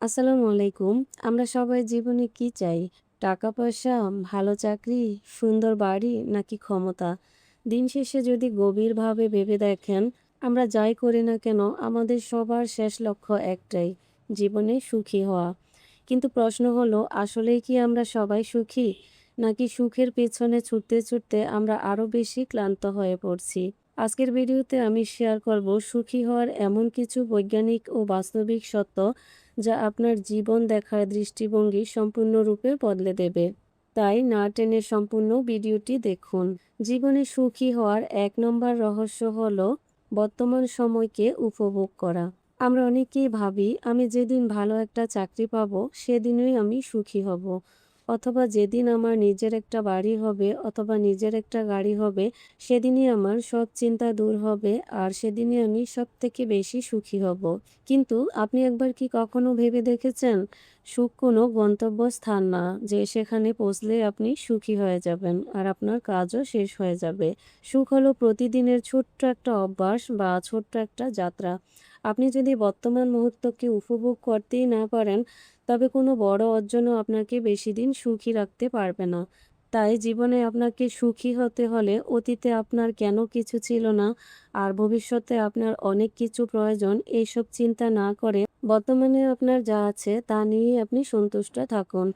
আসসালামু আলাইকুম। আমরা সবাই জীবনে কি চাই? টাকা পয়সা, ভালো চাকরি, সুন্দর বাড়ি নাকি ক্ষমতা? দিন শেষে যদি গভীরভাবে ভেবে দেখেন, আমরা যাই করি না কেন আমাদের সবার শেষ লক্ষ্য একটাই, জীবনে সুখী হওয়া। কিন্তু প্রশ্ন হলো আসলেই কি আমরা সবাই সুখী? নাকি সুখের পেছনে ছুটতে ছুটতে আমরা আরো বেশি ক্লান্ত হয়ে পড়ছি? আজকের ভিডিওতে আমি শেয়ার করব সুখী হওয়ার এমন কিছু বৈজ্ঞানিক ও বাস্তবিক সত্য যা আপনার জীবন দেখার দৃষ্টিভঙ্গি সম্পূর্ণরূপে বদলে দেবে। তাই না টেনে সম্পূর্ণ ভিডিওটি দেখুন। জীবনে সুখী হওয়ার ১ নম্বর রহস্য হলো বর্তমান সময়কে উপভোগ করা। আমরা অনেকেই ভাবি আমি যেদিন ভালো একটা চাকরি পাবো সেদিনই আমি সুখী হব, অথবা যেদিন আমার নিজের একটা বাড়ি হবে অথবা নিজের একটা গাড়ি হবে সেদিনই আমার সব চিন্তা দূর হবে আর সেদিনই আমি সব থেকে বেশি সুখী হব। কিন্তু আপনি একবার কি কখনো ভেবে দেখেছেন, সুখ কোনো গন্তব্যস্থান না যে সেখানে পৌঁছলে আপনি সুখী হয়ে যাবেন আর আপনার কাজও শেষ হয়ে যাবে। সুখ হলো প্রতিদিনের ছোট্ট একটা অভ্যাস বা ছোট্ট একটা যাত্রা। আপনি যদি বর্তমান মুহূর্তকে উপভোগ করতেই না পারেন, তবে কোনো বড় অর্জনও আপনাকে বেশি দিন সুখী রাখতে পারবে না। তাই জীবনে আপনাকে সুখী হতে হলে অতীতে আপনার কেন কিছু ছিল না আর ভবিষ্যতে আপনার অনেক কিছু প্রয়োজন এইসব চিন্তা না করে বর্তমানে আপনার যা আছে তা নিয়েই আপনি সন্তুষ্ট থাকুন।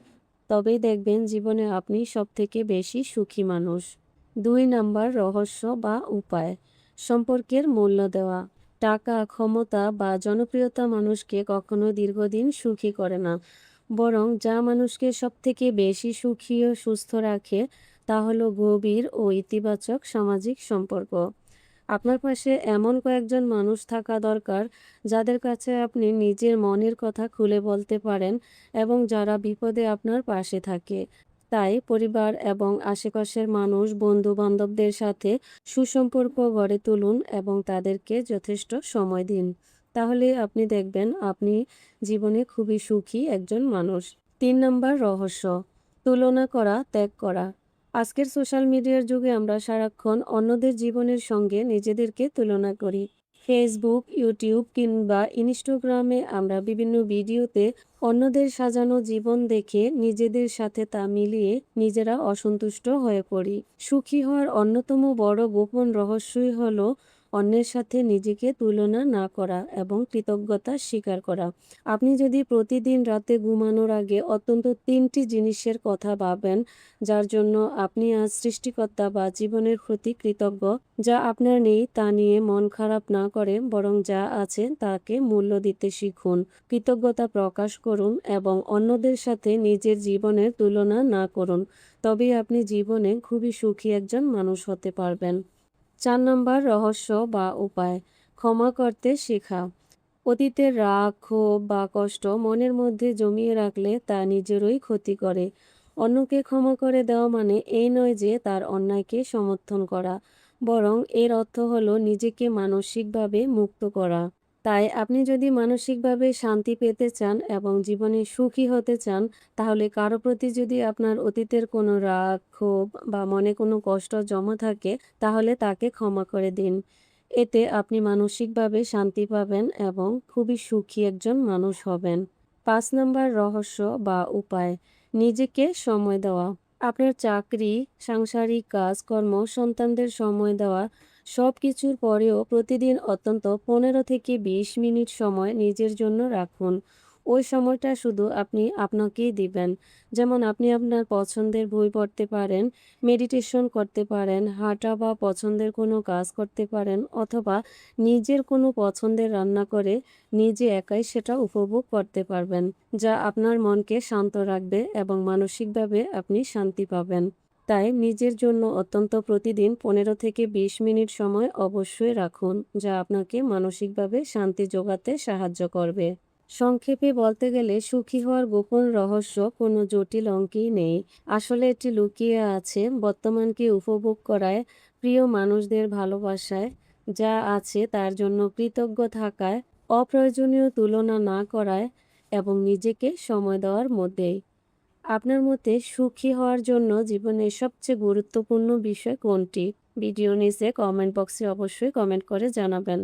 তবেই দেখবেন জীবনে আপনি সবথেকে বেশি সুখী মানুষ। ২ নাম্বার রহস্য বা উপায়, সম্পর্কের মূল্য দেওয়া। টাকা, ক্ষমতা বা জনপ্রিয়তা মানুষকে কখনো দীর্ঘদিন সুখী করে না। বরং যা মানুষকে সবথেকে বেশি সুখী ও সুস্থ রাখে তা হলো গভীর ও ইতিবাচক সামাজিক সম্পর্ক। আপনার পাশে এমন কয়েকজন মানুষ থাকা দরকার যাদের কাছে আপনি নিজের মনের কথা খুলে বলতে পারেন এবং যারা বিপদে আপনার পাশে থাকে। তাই পরিবার এবং আশেপাশের মানুষ, বন্ধু বান্ধবদের সাথে সুসম্পর্ক গড়ে তুলুন এবং তাদেরকে যথেষ্ট সময় দিন। তাহলে আপনি দেখবেন আপনি জীবনে খুবই সুখী একজন মানুষ। ৩ নম্বর রহস্য, তুলনা করা ত্যাগ করা। আজকের সোশ্যাল মিডিয়ার যুগে আমরা সারাক্ষণ অন্যদের জীবনের সঙ্গে নিজেদেরকে তুলনা করি। ফেসবুক, ইউটিউব কিংবা ইনস্টাগ্রামে আমরা বিভিন্ন ভিডিওতে অন্যদের সাজানো জীবন দেখে নিজেদের সাথে তা মিলিয়ে নিজেরা অসন্তুষ্ট হয়ে পড়ি। সুখী হওয়ার অন্যতম বড় গোপন রহস্যই হলো অন্যের সাথে নিজেকে তুলনা না করা এবং কৃতজ্ঞতা স্বীকার করা। আপনি যদি প্রতিদিন রাতে ঘুমানোর আগে অন্তত ৩টি জিনিসের কথা ভাবেন যার জন্য আপনি আজ সৃষ্টিকর্তা বা জীবনের প্রতি কৃতজ্ঞ, যা আপনার নেই তা নিয়ে মন খারাপ না করে বরং যা আছে তাকে মূল্য দিতে শিখুন। কৃতজ্ঞতা প্রকাশ করুন এবং অন্যদের সাথে নিজের জীবনের তুলনা না করুন। তবেই আপনি জীবনে খুবই সুখী একজন মানুষ হতে পারবেন। ৪ নম্বর রহস্য বা উপায়, ক্ষমা করতে শেখা। অতীতের রাগ, ক্ষোভ বা কষ্ট মনের মধ্যে জমিয়ে রাখলে তা নিজেরই ক্ষতি করে। অন্যকে ক্ষমা করে দেওয়া মানে এই নয় যে তার অন্যায়কে সমর্থন করা, বরং এর অর্থ হলো নিজেকে মানসিকভাবে মুক্ত করা। তাই আপনি যদি মানসিকভাবে শান্তি পেতে চান এবং জীবনে সুখী হতে চান, তাহলে কারো প্রতি যদি আপনার অতীতের কোনো রাগ, ক্ষোভ বা মনে কোনো কষ্ট জমা থাকে, তাহলে তাকে ক্ষমা করে দিন। এতে আপনি মানসিকভাবে শান্তি পাবেন এবং খুবই সুখী একজন মানুষ হবেন। ৫ নম্বর রহস্য বা উপায়, নিজেকে সময় দেওয়া। আপনার চাকরি, সাংসারিক কাজকর্ম, সন্তানদের সময় দেওয়া সব কিছুর পরেও প্রতিদিন অন্তত ১৫ থেকে ২০ মিনিট সময় নিজের জন্য রাখুন। ওই সময়টা শুধু আপনি আপনাকেই দিবেন। যেমন আপনি আপনার পছন্দের বই পড়তে পারেন, মেডিটেশন করতে পারেন, হাঁটা বা পছন্দের কোনো কাজ করতে পারেন, অথবা নিজের কোনো পছন্দের রান্না করে নিজে একাই সেটা উপভোগ করতে পারবেন, যা আপনার মনকে শান্ত রাখবে এবং মানসিকভাবে আপনি শান্তি পাবেন। তাই নিজের জন্য অত্যন্ত প্রতিদিন ১৫ থেকে ২০ মিনিট সময় অবশ্যই রাখুন, যা আপনাকে মানসিকভাবে শান্তি যোগাতে সাহায্য করবে। সংক্ষেপে বলতে গেলে সুখী হওয়ার গোপন রহস্য কোনো জটিল অঙ্কেই নেই। আসলে এটি লুকিয়ে আছে বর্তমানকে উপভোগ করায়, প্রিয় মানুষদের ভালোবাসায়, যা আছে তার জন্য কৃতজ্ঞ থাকায়, অপ্রয়োজনীয় তুলনা না করায় এবং নিজেকে সময় দেওয়ার মধ্যেই। আপনার মতে সুখী হওয়ার জন্য জীবনের সবচেয়ে গুরুত্বপূর্ণ বিষয় কোনটি? ভিডিও নিচে কমেন্ট বক্সে অবশ্যই কমেন্ট করে জানাবেন।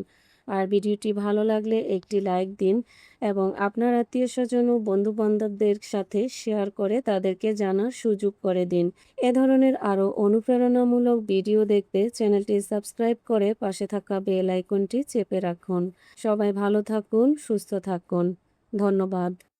আর ভিডিওটি ভালো লাগলে একটি লাইক দিন এবং আপনার আত্মীয়স্বজন ও বন্ধু-বান্ধবদের সাথে শেয়ার করে তাদেরকে জানার সুযোগ করে দিন। এ ধরনের আরও অনুপ্রেরণামূলক ভিডিও দেখতে চ্যানেলটি সাবস্ক্রাইব করে পাশে থাকা বেল আইকনটি চেপে রাখুন। সবাই ভালো থাকুন, সুস্থ থাকুন। ধন্যবাদ।